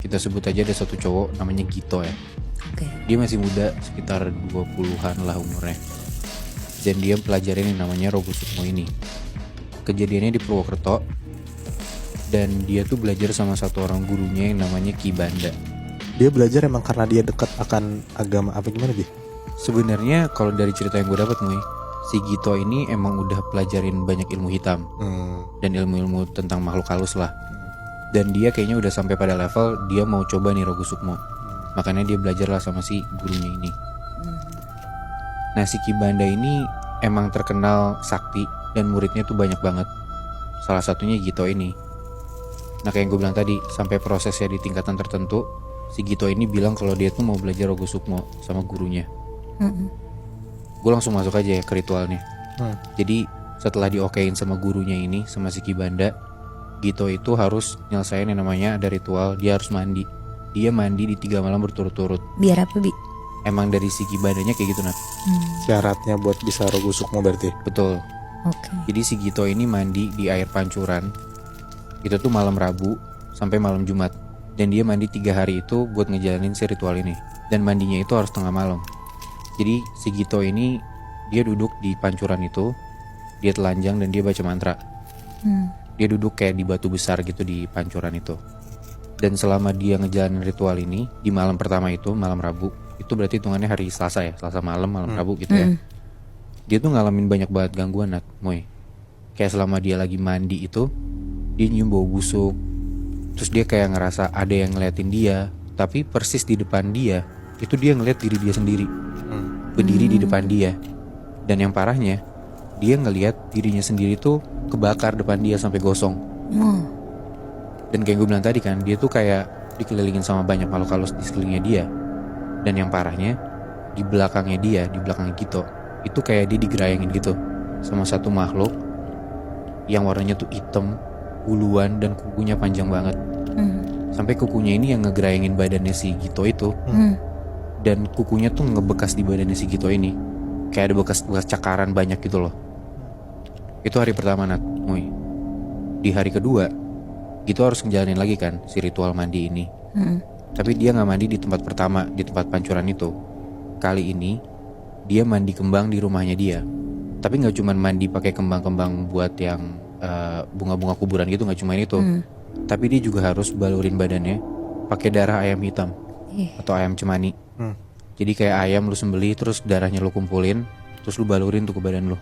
kita sebut aja ada satu cowok namanya Gito ya. Oke. Dia masih muda, sekitar 20-an lah umurnya. Dan dia pelajarin yang namanya Rogosukmo ini. Kejadiannya di Purwokerto. Dan dia tuh belajar sama satu orang gurunya yang namanya Ki Banda. Dia belajar emang karena dia dekat akan agama apa gimana dia? Sebenarnya kalau dari cerita yang gue dapat Muy, si Gito ini emang udah pelajarin banyak ilmu hitam dan ilmu-ilmu tentang makhluk halus lah. Dan dia kayaknya udah sampai pada level dia mau coba nih Rogosukmo. Makanya dia belajar lah sama si gurunya ini. Nah si Ki Banda ini emang terkenal sakti dan muridnya tuh banyak banget. Salah satunya Gito ini. Nah kayak yang gue bilang tadi, sampai prosesnya di tingkatan tertentu, si Gito ini bilang kalau dia tuh mau belajar Rogosukmo sama gurunya. Gue langsung masuk aja ya ke ritualnya. Jadi setelah diokein sama gurunya ini, sama si Ki Banda, Gito itu harus nyelesain yang namanya ada ritual, dia harus mandi. Dia mandi di 3 malam berturut-turut. Biar apa, Bi? Emang dari si Ki Bandanya kayak gitu Nat. Syaratnya buat bisa Rogosukmo berarti. Betul. Oke. Jadi si Gito ini mandi di air pancuran. Itu tuh malam Rabu sampai malam Jumat. Dan dia mandi 3 hari itu buat ngejalanin si ritual ini. Dan mandinya itu harus tengah malam. Jadi si Gito ini dia duduk di pancuran itu, dia telanjang dan dia baca mantra. Dia duduk kayak di batu besar gitu di pancuran itu. Dan selama dia ngejalanin ritual ini di malam pertama itu, malam Rabu, itu berarti hitungannya hari Selasa ya, Selasa malam Rabu gitu ya. Dia tuh ngalamin banyak banget gangguan Nat, Moy. Kayak selama dia lagi mandi itu, dia nyium bau busuk. Terus dia kayak ngerasa ada yang ngeliatin dia, tapi persis di depan dia, itu dia ngeliat diri dia sendiri. Berdiri di depan dia. Dan yang parahnya, dia ngeliat dirinya sendiri tuh kebakar depan dia sampai gosong. Dan kayak gue bilang tadi kan, dia tuh kayak dikelilingin sama banyak makhluk halus di sekelilingnya dia. Dan yang parahnya, di belakangnya dia, di belakang Gito, itu kayak dia digerayangin gitu sama satu makhluk yang warnanya tuh hitam, buluan, dan kukunya panjang banget. Sampai kukunya ini yang ngegerayangin badannya si Gito itu. Dan kukunya tuh ngebekas di badannya si Gito ini. Kayak ada bekas cakaran banyak gitu loh. Itu hari pertama Nat, Muy. Di hari kedua, Gito harus ngejalanin lagi kan si ritual mandi ini. Tapi dia gak mandi di tempat pertama, di tempat pancuran itu. Kali ini, dia mandi kembang di rumahnya dia. Tapi gak cuma mandi pakai kembang-kembang buat yang bunga-bunga kuburan gitu, gak cuma itu. Tapi dia juga harus balurin badannya pakai darah ayam hitam atau ayam cemani. Jadi kayak ayam lu sembelih, terus darahnya lu kumpulin, terus lu balurin tuh ke badan lu.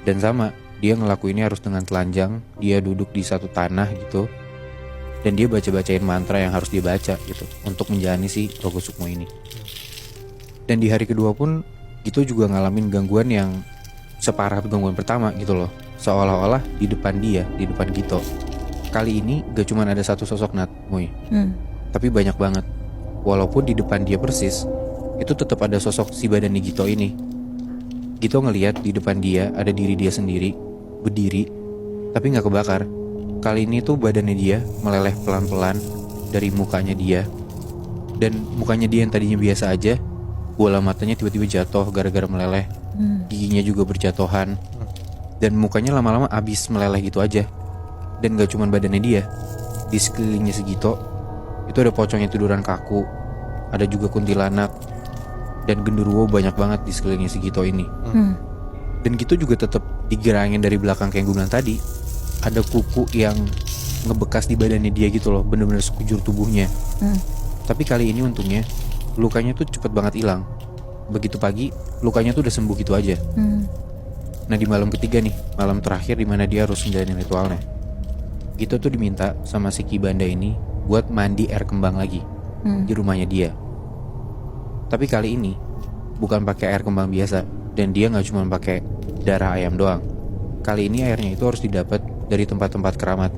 Dan sama, dia ngelakuinnya harus dengan telanjang. Dia duduk di satu tanah gitu, dan dia baca-bacain mantra yang harus dia baca gitu untuk menjalani si Rogosukmo ini. Dan di hari kedua pun Gito juga ngalamin gangguan yang separah gangguan pertama gitu loh. Seolah-olah di depan dia, di depan Gito, kali ini gak cuma ada satu sosok Nat, Muy, tapi banyak banget. Walaupun di depan dia persis, itu tetap ada sosok si badan Gito ini. Gito ngelihat di depan dia ada diri dia sendiri, berdiri, tapi gak kebakar. Kali ini tuh badannya dia meleleh pelan-pelan dari mukanya dia. Dan mukanya dia yang tadinya biasa aja, bola matanya tiba-tiba jatuh gara-gara meleleh. Giginya juga berjatuhan. Dan mukanya lama-lama abis meleleh gitu aja. Dan gak cuman badannya dia, di sekelilingnya Gito itu ada pocong yang tiduran kaku, ada juga kuntilanak, dan genderuwo banyak banget di sekelilingnya Gito ini. Dan Gito juga tetap digerangin dari belakang kayak gue bilang tadi. Ada kuku yang ngebekas di badannya dia gitu loh, bener-bener sekujur tubuhnya. Tapi kali ini untungnya lukanya tuh cepet banget hilang. Begitu pagi, lukanya tuh udah sembuh gitu aja. Nah di malam ketiga nih, malam terakhir dimana dia harus menjalani ritualnya, Gito tuh diminta sama si Ki Banda ini buat mandi air kembang lagi di rumahnya dia. Tapi kali ini bukan pakai air kembang biasa, dan dia nggak cuma pakai darah ayam doang. Kali ini airnya itu harus didapat dari tempat-tempat keramat.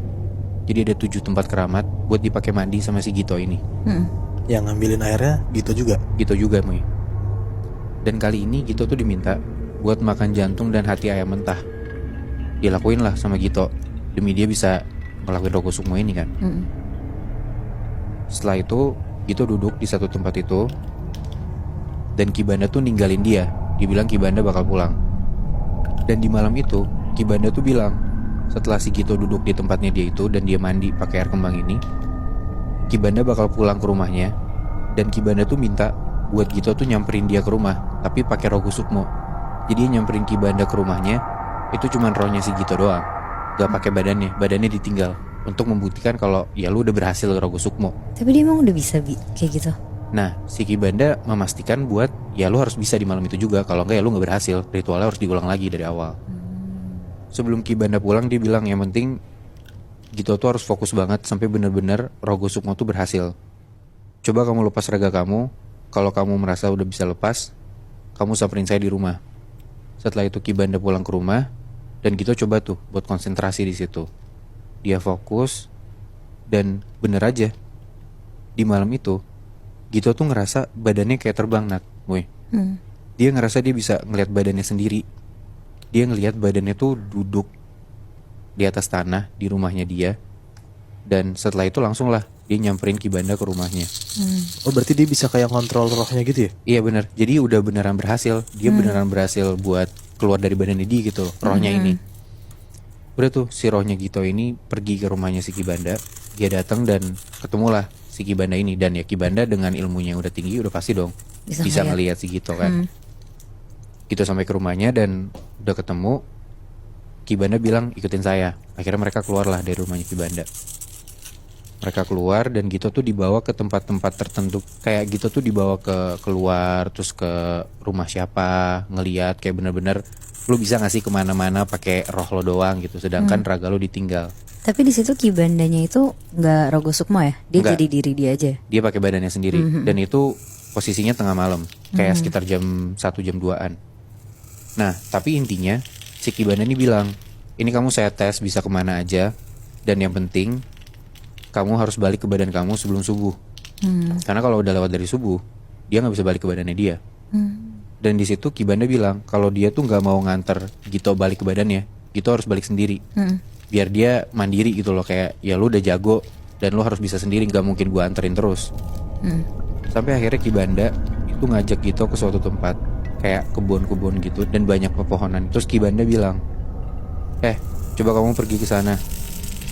Jadi ada 7 tempat keramat buat dipakai mandi sama si Gito ini. Yang ngambilin airnya Gito juga. Gito juga, Muy. Dan kali ini Gito tuh diminta buat makan jantung dan hati ayam mentah. Dilakuin lah sama Gito demi dia bisa ngelakuin Rogosukmo ini kan. Setelah itu Gito duduk di satu tempat itu, dan Ki Banda tuh ninggalin dia. Dibilang Ki Banda bakal pulang. Dan di malam itu Ki Banda tuh bilang, setelah si Gito duduk di tempatnya dia itu dan dia mandi pakai air kembang ini, Kibanda bakal pulang ke rumahnya, dan Kibanda tuh minta buat Gito tuh nyamperin dia ke rumah, tapi pakai Rogo Sukmo. Jadi nyamperin Kibanda ke rumahnya, itu cuman rohnya si Gito doang, gak pakai badannya ditinggal, untuk membuktikan kalau ya lu udah berhasil Rogo Sukmo. Tapi dia emang udah bisa kayak gitu. Nah, si Kibanda memastikan buat ya lu harus bisa di malam itu juga, kalau enggak ya lu gak berhasil, ritualnya harus diulang lagi dari awal. Sebelum Kibanda pulang dia bilang yang penting Gito tuh harus fokus banget sampai bener-bener Rogo Sukmo tuh berhasil. Coba kamu lepas raga kamu, kalau kamu merasa udah bisa lepas, kamu samperin saya di rumah. Setelah itu Kibanda pulang ke rumah, dan Gito coba tuh buat konsentrasi di situ. Dia fokus, dan bener aja, di malam itu Gito tuh ngerasa badannya kayak terbang, Nat. Dia ngerasa dia bisa ngelihat badannya sendiri. Dia ngelihat badannya tuh duduk di atas tanah di rumahnya dia. Dan setelah itu langsung lah dia nyamperin Kibanda ke rumahnya. Oh berarti dia bisa kayak kontrol rohnya gitu ya? Iya benar. Jadi udah beneran berhasil. Dia beneran berhasil buat keluar dari badannya dia gitu loh, rohnya ini. Udah tuh si rohnya Gito ini pergi ke rumahnya si Kibanda. Dia datang dan ketemulah si Kibanda ini. Dan ya Kibanda dengan ilmunya yang udah tinggi udah pasti dong bisa ngelihat si Gito kan. Gito sampai ke rumahnya dan udah ketemu. Kibanda bilang ikutin saya. Akhirnya mereka keluarlah dari rumahnya Kibanda. Mereka keluar dan Gito tuh dibawa ke tempat-tempat tertentu. Kayak Gito tuh dibawa ke keluar, terus ke rumah siapa, ngeliat kayak bener-bener lu bisa gak sih kemana-mana pakai roh lo doang gitu, sedangkan raga lo ditinggal. Tapi di situ Kibandanya itu nggak Rogo Sukmo ya? Dia Nggak. jadi diri dia aja. Dia pakai badannya sendiri dan itu posisinya tengah malam, kayak sekitar jam 1 jam 2-an. Nah, tapi intinya si Kibanda ini bilang, ini kamu saya tes bisa kemana aja, dan yang penting kamu harus balik ke badan kamu sebelum subuh. Karena kalau udah lewat dari subuh, dia nggak bisa balik ke badannya dia. Dan di situ Kibanda bilang kalau dia tuh nggak mau nganter Gito balik ke badannya, Gito harus balik sendiri. Biar dia mandiri gitu loh, kayak ya lu udah jago dan lu harus bisa sendiri, nggak mungkin gua anterin terus. Sampai akhirnya Kibanda itu ngajak Gito ke suatu tempat kayak kebun-kebun gitu dan banyak pepohonan. Terus Kibanda bilang, coba kamu pergi ke sana.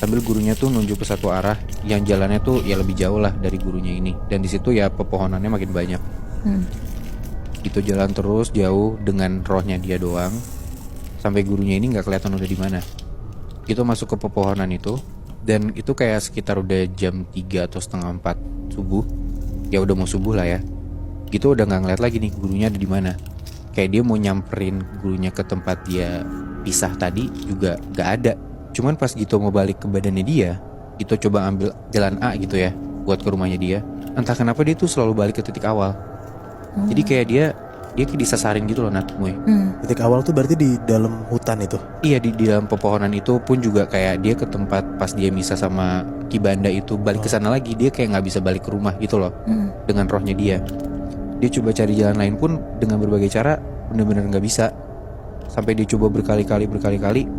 Sambil gurunya tuh nunjuk ke satu arah yang jalannya tuh ya lebih jauh lah dari gurunya ini. Dan di situ ya pepohonannya makin banyak. Gitu jalan terus jauh dengan rohnya dia doang sampai gurunya ini nggak kelihatan udah di mana. Gitu masuk ke pepohonan itu dan itu kayak sekitar udah jam 3 atau setengah 4 subuh. Ya udah mau subuh lah ya. Gitu udah nggak ngeliat lagi nih gurunya ada di mana. Kayak dia mau nyamperin gurunya ke tempat dia pisah tadi juga nggak ada. Cuman pas Gito mau balik ke badannya dia, Gito coba ambil jalan A gitu ya buat ke rumahnya dia. Entah kenapa dia tuh selalu balik ke titik awal. Jadi kayak dia kayak disasarin gitu loh, Nat. Titik awal tuh berarti di dalam hutan itu? Iya, di dalam pepohonan itu pun juga kayak dia ke tempat pas dia misah sama Kibanda itu balik ke sana lagi, dia kayak nggak bisa balik ke rumah gitu loh. Dengan rohnya dia. Dia coba cari jalan lain pun dengan berbagai cara bener-bener nggak bisa. Sampai dia coba berkali-kali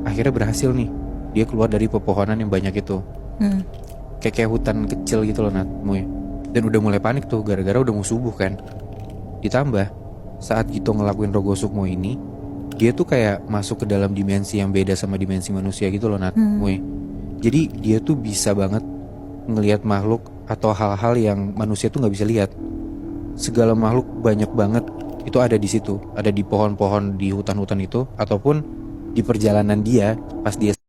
akhirnya berhasil nih. Dia keluar dari pepohonan yang banyak itu. Kayak hutan kecil gitu loh, Nat. Dan udah mulai panik tuh gara-gara udah mau subuh kan. Ditambah saat Gito ngelakuin Rogo Sukmo ini, dia tuh kayak masuk ke dalam dimensi yang beda sama dimensi manusia gitu loh, Nat. Jadi dia tuh bisa banget ngelihat makhluk atau hal-hal yang manusia tuh nggak bisa lihat. Segala makhluk banyak banget itu ada di situ, ada di pohon-pohon di hutan-hutan itu ataupun di perjalanan dia pas dia